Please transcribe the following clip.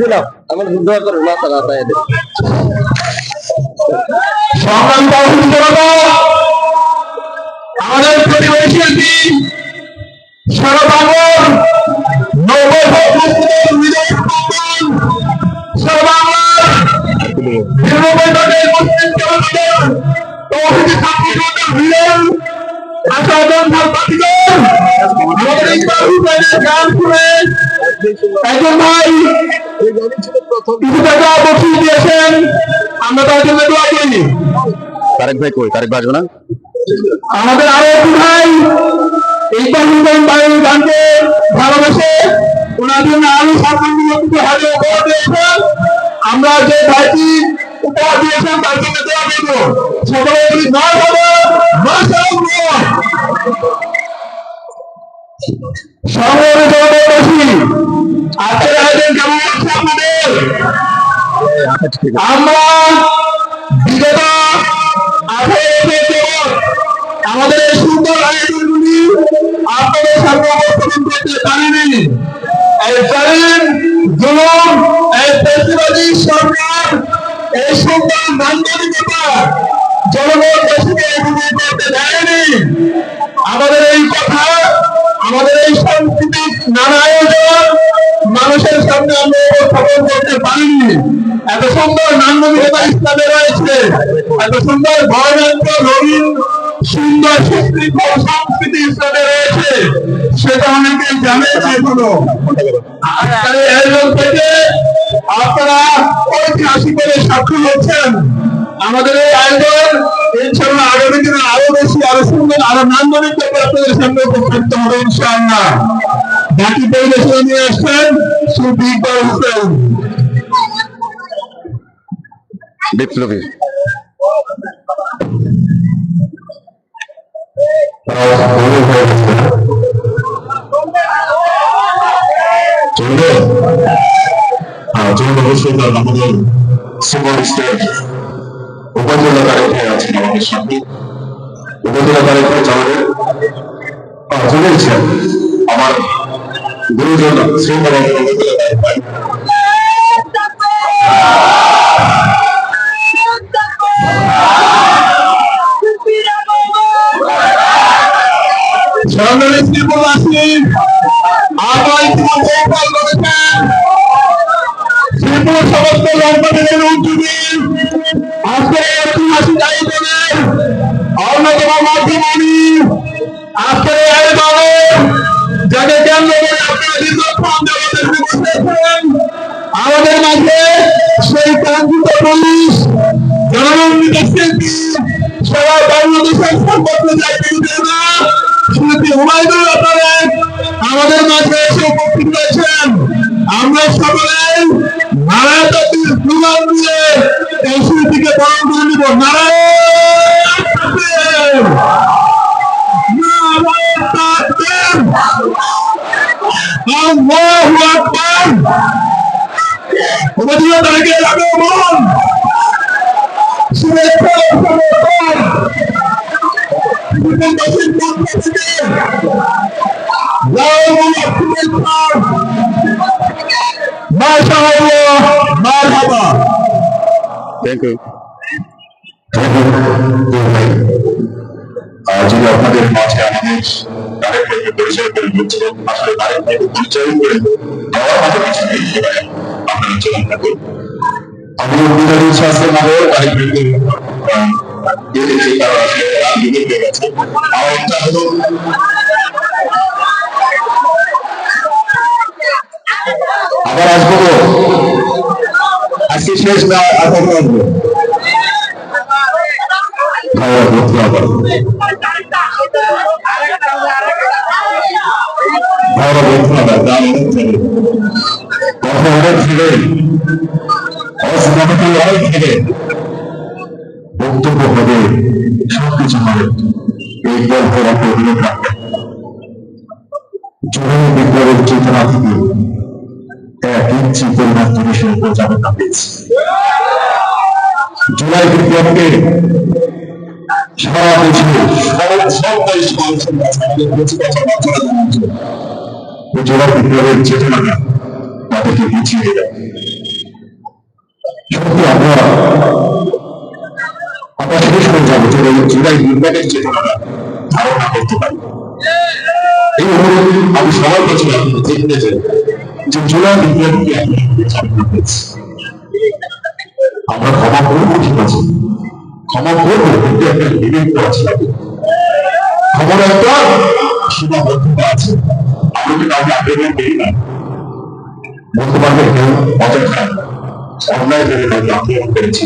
দিলাম আমার দোয়া করে মাথা না তাই আমাদের প্রতিবাদী শিল্পী সারা বাংলার সারা বাংলার গান শুনে একজন ভাই কিছু টাকা বসিয়ে দিয়েছেন, আমরা তার জন্য দোয়া করি। তারেক ভাই কই? তারেক ভাই আসবে না? আমাদের আরো একটি ভাই ইকবাল হোসেন ভাইয়ের গানকে ভালোবেসে ওনার জন্য আরো হাজার উপহার দিয়েছেন। আমরা যে ভাইটি উপহার দিয়েছেন তার জন্য দোয়া করব। সকলে নয় হবে মাশাআল্লাহ। আজকের আয়োজন কেমন লাগছে আপনাদের? আমরা বিগত 18 বছর আমাদের এই সুন্দর আয়োজনগুলি আপনাদের সামনে উপস্থাপন করতে পারিনি। এই জালিম জুলুম, এই ফ্যাসিবাদী সরকার এই সুন্দর নান্দনিকতা জনগণ দেশকে উপভোগ করতে দেয়নি। আমাদের এই কথা, আমাদের এই সাংস্কৃতিক নানা আয়োজন মানুষের সামনে আমরা উপস্থাপন করতে পারিনি। এত সুন্দর নান্দনিকতা ইসলামে রয়েছে, এত সুন্দর বর্ণাঢ্য রঙিন সুন্দর সুশৃঙ্খল সংস্কৃতি ইসলামে রয়েছে, সেটা অনেকে জানে না এখনো। আজকের আয়োজন থেকে আপনারা ঐতিহাসিকের সাক্ষী হচ্ছেন। আমাদের এই আয়োজন ইনশাআল্লাহ আগামী দিনে আরো বেশি, আরো সুন্দর, আরো নান্দনিক ভাবে আপনাদের সামনে উপস্থাপিত হবে ইনশাআল্লাহ। বাকি পরিবেশনা নিয়ে আসছেন শিল্পী ইকবাল হোসেন বিপ্লবী। আমাদের সুপার স্টার উপজেলা তারিখে আছেন আমাদের সাথে। উপজেলা তারিখে চলেছেন আমার গুরুজন শ্রীমন উপজেলা তারিখ সমস্ত লম্বাদের উদ্যোগী আজকে ঐতিহাসিক আয়োজনের অন্যতম মাধ্যমী আজকের আয়োজনে যাকে কেন্দ্র করে আপনারা দীর্ঘক্ষণ বসেছেন আমাদের মাঝে সেই কাঙ্ক্ষিত পুলিশ জনমন্ডিত শিল্পী সারা বাংলাদেশের সর্বত্র জায়গায় না শিল্পী হুমায়ুন আহমেদ আমাদের মাঝে এসে উপস্থিত রয়েছেন। আমরা সকলে নারায়ণ স্লোগান দিয়ে এই শিল্পীকে বরণ করে নিব। উপজেলা তারিখে আগমন শুভেচ্ছা থ্যাংক ইউ। যদি আপনাদের মাঝে আমাদের তারেক ভাইকে পরিচয় করে বলছিলেন, আসলে তারেক ভাইকে পরিচয় করে দেওয়ার মতো কিছু নেই, আপনারা চলুন থাকুন। আমি অভিযান শাস্ত্রের মধ্যে তারেক ভাইকে দেখেছি, তারা আসলে বিবেক হয়ে গেছে। আমার ইচ্ছা হলো আবার আসবো, আজকে শেষ না, আবার আসবো ভাইয়া বলতে আবার ভাইয়া বলতে আবার কথা অনেক ছিলেন রাজনৈতিক লড়াই থেকে বক্তব্য হবে, সবকিছু হবে, এই গল্পের একটা অভিযোগ রাখবে। জুলাই বিপ্লবের চেতনা থেকে এক ইঞ্চি পরিমাণ জিনিসের উপর যাবে না পেয়েছে। জুলাই বিপ্লবকে সারা দেশে জুলাই বিপ্লবের চেতনাটা তাদেরকে বুঝিয়ে দেয়। সত্যি আমরা শেষ হয়ে যাবো জুলাই বিপ্লবের চেতনাটা ধারণা করতে পারি। এই অনুরোধ আমি সবার কাছে দেখতে চাই যে জুলাই বিপ্লবকে আমরা ক্ষমা করবো, ঠিক আছে, ক্ষমা করবো, কিন্তু একটা লিমিট আছে, ক্ষমার একটা সীমাবদ্ধতা আছে। আমরা তো কাউকে আবেদন করি না, বলতে পারবে কেউ অযথা অন্যায় করে কাউকে আক্রমণ করেছি।